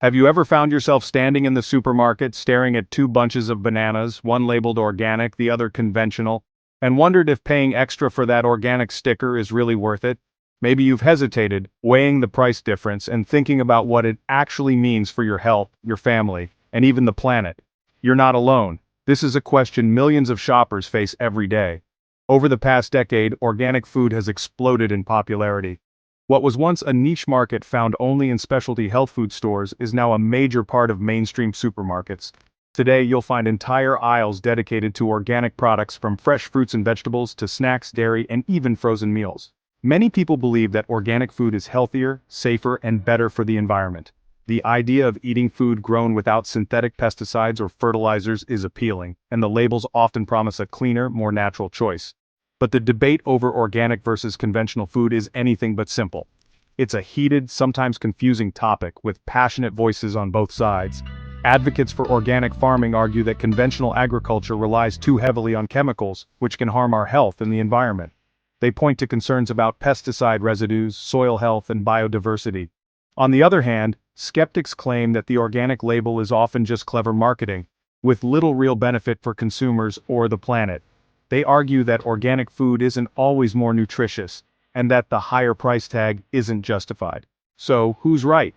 Have you ever found yourself standing in the supermarket staring at two bunches of bananas, one labeled organic, the other conventional, and wondered if paying extra for that organic sticker is really worth it? Maybe you've hesitated, weighing the price difference and thinking about what it actually means for your health, your family, and even the planet. You're not alone. This is a question millions of shoppers face every day. Over the past decade, organic food has exploded in popularity. What was once a niche market found only in specialty health food stores is now a major part of mainstream supermarkets. Today you'll find entire aisles dedicated to organic products, from fresh fruits and vegetables to snacks, dairy, and even frozen meals. Many people believe that organic food is healthier, safer, and better for the environment. The idea of eating food grown without synthetic pesticides or fertilizers is appealing, and the labels often promise a cleaner, more natural choice. But the debate over organic versus conventional food is anything but simple. It's a heated, sometimes confusing topic, with passionate voices on both sides. Advocates for organic farming argue that conventional agriculture relies too heavily on chemicals, which can harm our health and the environment. They point to concerns about pesticide residues, soil health, and biodiversity. On the other hand, skeptics claim that the organic label is often just clever marketing, with little real benefit for consumers or the planet. They argue that organic food isn't always more nutritious, and that the higher price tag isn't justified. So, who's right?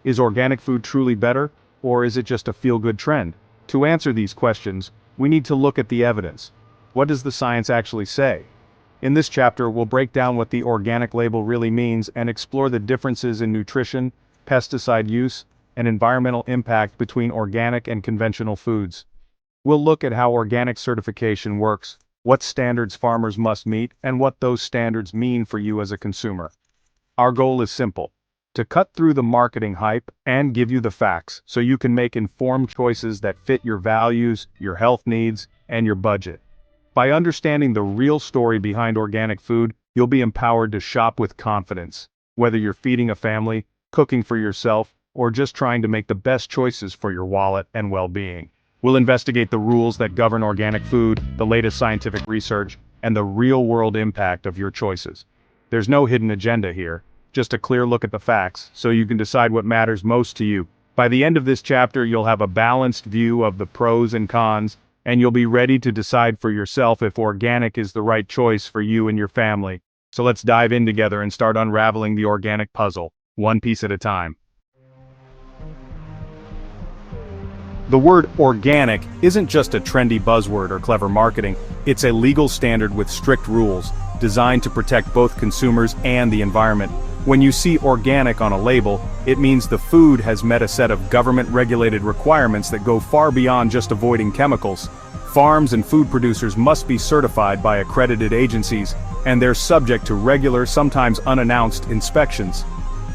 Is organic food truly better, or is it just a feel-good trend? To answer these questions, we need to look at the evidence. What does the science actually say? In this chapter, we'll break down what the organic label really means and explore the differences in nutrition, pesticide use, and environmental impact between organic and conventional foods. We'll look at how organic certification works, what standards farmers must meet, and what those standards mean for you as a consumer. Our goal is simple: to cut through the marketing hype and give you the facts so you can make informed choices that fit your values, your health needs, and your budget. By understanding the real story behind organic food, you'll be empowered to shop with confidence, whether you're feeding a family, cooking for yourself, or just trying to make the best choices for your wallet and well-being. We'll investigate the rules that govern organic food, the latest scientific research, and the real-world impact of your choices. There's no hidden agenda here, just a clear look at the facts, so you can decide what matters most to you. By the end of this chapter, you'll have a balanced view of the pros and cons, and you'll be ready to decide for yourself if organic is the right choice for you and your family. So let's dive in together and start unraveling the organic puzzle, one piece at a time. The word organic isn't just a trendy buzzword or clever marketing, it's a legal standard with strict rules, designed to protect both consumers and the environment. When you see organic on a label, it means the food has met a set of government-regulated requirements that go far beyond just avoiding chemicals. Farms and food producers must be certified by accredited agencies, and they're subject to regular, sometimes unannounced, inspections.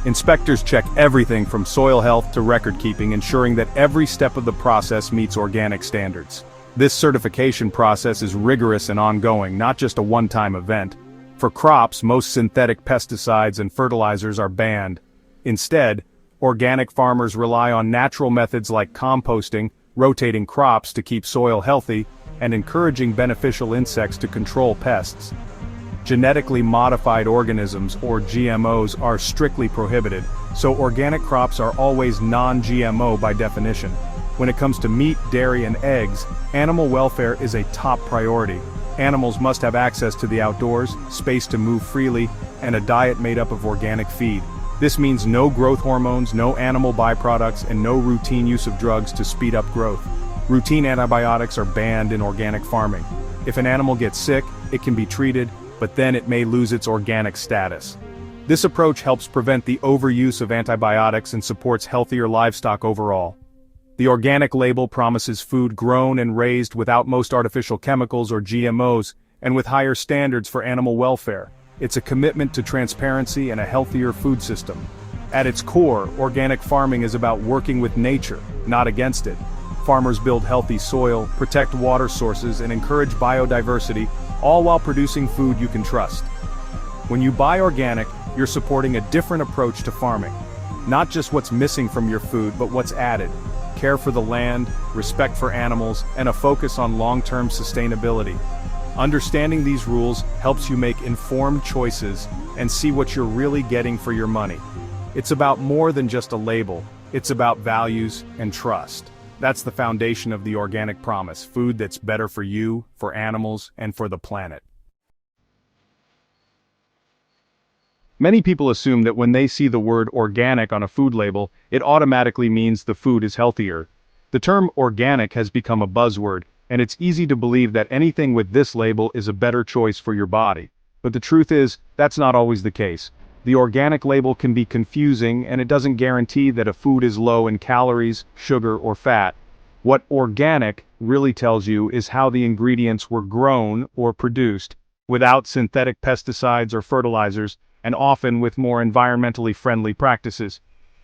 Inspectors check everything from soil health to record-keeping, ensuring that every step of the process meets organic standards. This certification process is rigorous and ongoing, not just a one-time event. For crops, most synthetic pesticides and fertilizers are banned. Instead, organic farmers rely on natural methods like composting, rotating crops to keep soil healthy, and encouraging beneficial insects to control pests. Genetically modified organisms, or GMOs, are strictly prohibited, so organic crops are always non-GMO by definition. When it comes to meat, dairy, and eggs, animal welfare is a top priority. Animals must have access to the outdoors, space to move freely, and a diet made up of organic feed. This means no growth hormones, no animal byproducts, and no routine use of drugs to speed up growth. Routine antibiotics are banned in organic farming. If an animal gets sick, it can be treated, but then it may lose its organic status. This approach helps prevent the overuse of antibiotics and supports healthier livestock overall. The organic label promises food grown and raised without most artificial chemicals or GMOs, and with higher standards for animal welfare. It's a commitment to transparency and a healthier food system. At its core, organic farming is about working with nature, not against it. Farmers build healthy soil, protect water sources, and encourage biodiversity, all while producing food you can trust. When you buy organic, you're supporting a different approach to farming. Not just what's missing from your food, but what's added. Care for the land, respect for animals, and a focus on long-term sustainability. Understanding these rules helps you make informed choices and see what you're really getting for your money. It's about more than just a label. It's about values and trust. That's the foundation of the Organic Promise, food that's better for you, for animals, and for the planet. Many people assume that when they see the word organic on a food label, it automatically means the food is healthier. The term organic has become a buzzword, and it's easy to believe that anything with this label is a better choice for your body. But the truth is, that's not always the case. The organic label can be confusing, and it doesn't guarantee that a food is low in calories, sugar, or fat. What organic really tells you is how the ingredients were grown or produced, without synthetic pesticides or fertilizers, and often with more environmentally friendly practices.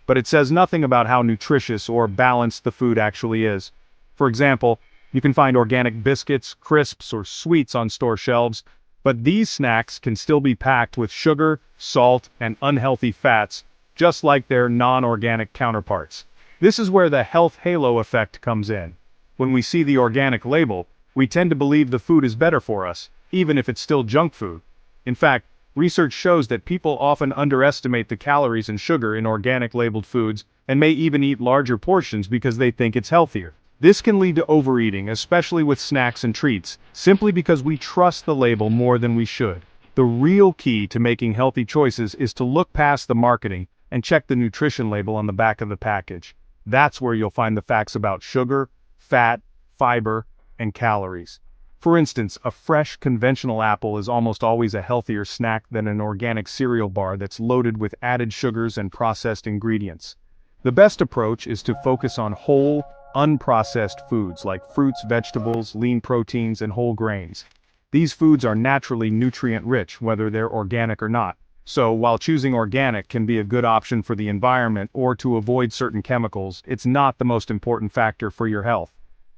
But it says nothing about how nutritious or balanced the food actually is. For example, you can find organic biscuits, crisps, or sweets on store shelves, but these snacks can still be packed with sugar, salt, and unhealthy fats, just like their non-organic counterparts. This is where the health halo effect comes in. When we see the organic label, we tend to believe the food is better for us, even if it's still junk food. In fact, research shows that people often underestimate the calories and sugar in organic labeled foods, and may even eat larger portions because they think it's healthier. This can lead to overeating, especially with snacks and treats, simply because we trust the label more than we should. The real key to making healthy choices is to look past the marketing and check the nutrition label on the back of the package. That's where you'll find the facts about sugar, fat, fiber, and calories. For instance, a fresh, conventional apple is almost always a healthier snack than an organic cereal bar that's loaded with added sugars and processed ingredients. The best approach is to focus on whole, unprocessed foods like fruits, vegetables, lean proteins, and whole grains. These foods are naturally nutrient-rich, whether they're organic or not. So, while choosing organic can be a good option for the environment or to avoid certain chemicals, it's not the most important factor for your health.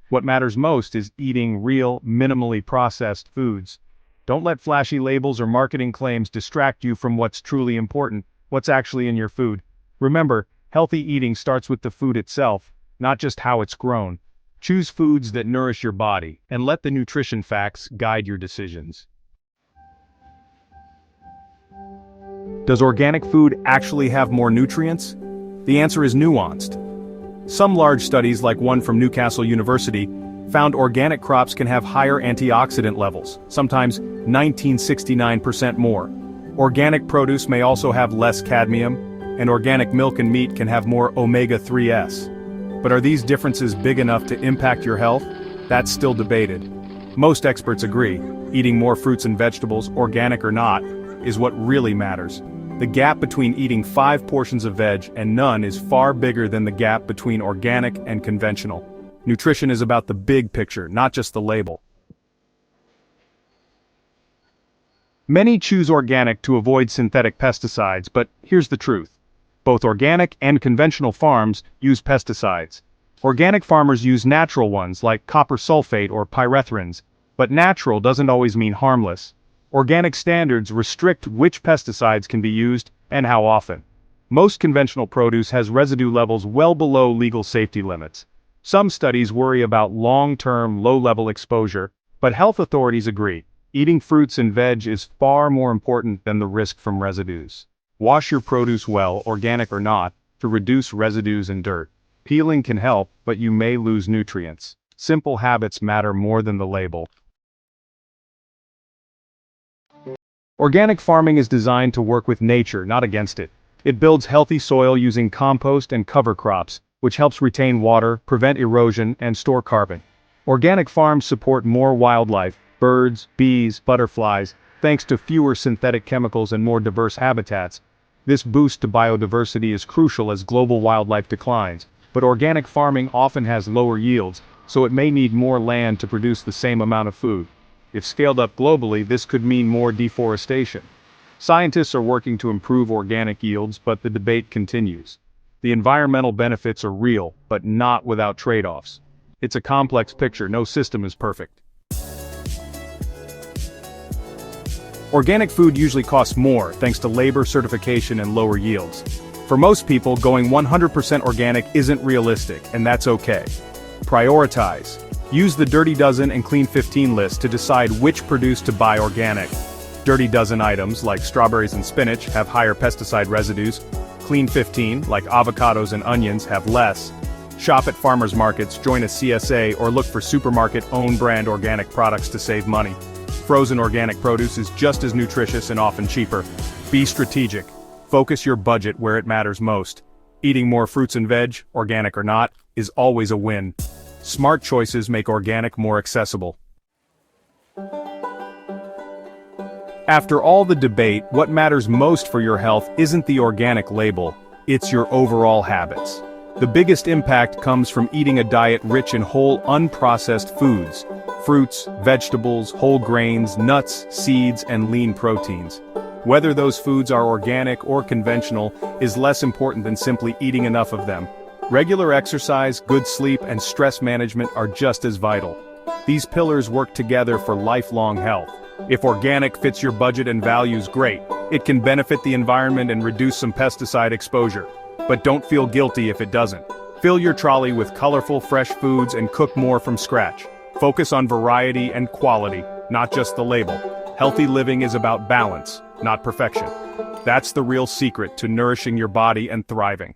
What matters most is eating real, minimally processed foods. Don't let flashy labels or marketing claims distract you from what's truly important, what's actually in your food. Remember, healthy eating starts with the food itself, not just how it's grown. Choose foods that nourish your body, and let the nutrition facts guide your decisions. Does organic food actually have more nutrients? The answer is nuanced. Some large studies, like one from Newcastle University, found organic crops can have higher antioxidant levels, sometimes 1969% more. Organic produce may also have less cadmium, and organic milk and meat can have more omega-3s. But are these differences big enough to impact your health? That's still debated. Most experts agree, eating more fruits and vegetables, organic or not, is what really matters. The gap between eating 5 portions of veg and none is far bigger than the gap between organic and conventional. Nutrition is about the big picture, not just the label. Many choose organic to avoid synthetic pesticides, but here's the truth. Both organic and conventional farms use pesticides. Organic farmers use natural ones like copper sulfate or pyrethrins, but natural doesn't always mean harmless. Organic standards restrict which pesticides can be used and how often. Most conventional produce has residue levels well below legal safety limits. Some studies worry about long-term, low-level exposure, but health authorities agree. Eating fruits and veg is far more important than the risk from residues. Wash your produce well, organic or not, to reduce residues and dirt. Peeling can help, but you may lose nutrients. Simple habits matter more than the label. Organic farming is designed to work with nature, not against it. It builds healthy soil using compost and cover crops, which helps retain water, prevent erosion, and store carbon. Organic farms support more wildlife, birds, bees, butterflies, thanks to fewer synthetic chemicals and more diverse habitats. This boost to biodiversity is crucial as global wildlife declines, but organic farming often has lower yields, so it may need more land to produce the same amount of food. If scaled up globally, this could mean more deforestation. Scientists are working to improve organic yields, but the debate continues. The environmental benefits are real, but not without trade-offs. It's a complex picture, no system is perfect. Organic food usually costs more thanks to labor, certification, and lower yields. For most people, going 100% organic isn't realistic, and that's okay. Prioritize. Use the Dirty Dozen and Clean 15 list to decide which produce to buy organic. Dirty Dozen items, like strawberries and spinach, have higher pesticide residues. Clean 15, like avocados and onions, have less. Shop at farmers markets, join a CSA, or look for supermarket-owned brand organic products to save money. Frozen organic produce is just as nutritious and often cheaper. Be strategic. Focus your budget where it matters most. Eating more fruits and veg, organic or not, is always a win. Smart choices make organic more accessible. After all the debate, what matters most for your health isn't the organic label, it's your overall habits. The biggest impact comes from eating a diet rich in whole, unprocessed foods: fruits, vegetables, whole grains, nuts, seeds, and lean proteins. Whether those foods are organic or conventional is less important than simply eating enough of them. Regular exercise, good sleep, and stress management are just as vital. These pillars work together for lifelong health. If organic fits your budget and values, great. It can benefit the environment and reduce some pesticide exposure. But don't feel guilty if it doesn't. Fill your trolley with colorful, fresh foods and cook more from scratch. Focus on variety and quality, not just the label. Healthy living is about balance, not perfection. That's the real secret to nourishing your body and thriving.